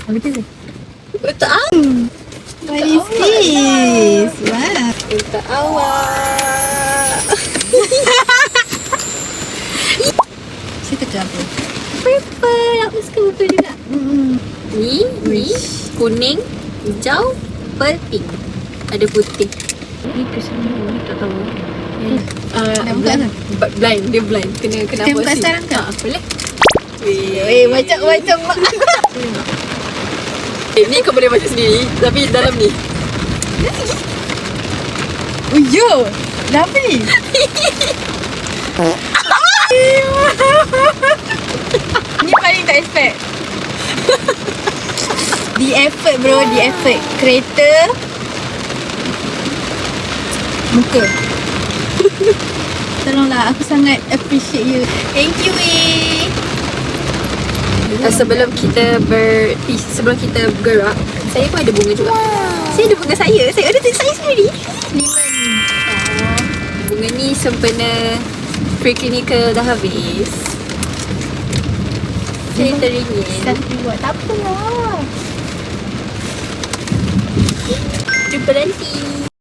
Betul ke? Untuk What is this? Wow. Untuk awak. Saya tak tahu apa. Purple. Aku suka purple juga. Ni kuning, hijau, purple, pink. Ada putih. Ni kesenangan ni tak tahu. Nak buka blind, blind. Dia blind. Kena Kita apa buka sih? sekarang ke? Boleh. Macam mak. Ni kau boleh baca sendiri. Tapi dalam ni. Oh yo. Dah apa ni? Ni paling tak expect. The effort bro, the effort. Kereta muka. Tolonglah, aku sangat appreciate you. Thank you weh. Sebelum kita bergerak, saya pun ada bunga juga. Saya ada bunga saya. Saya ada saya sendiri. Bunga ni sempena preclinical dah habis. Saya teringin. Satu buat tak apalah. Jumpa nanti.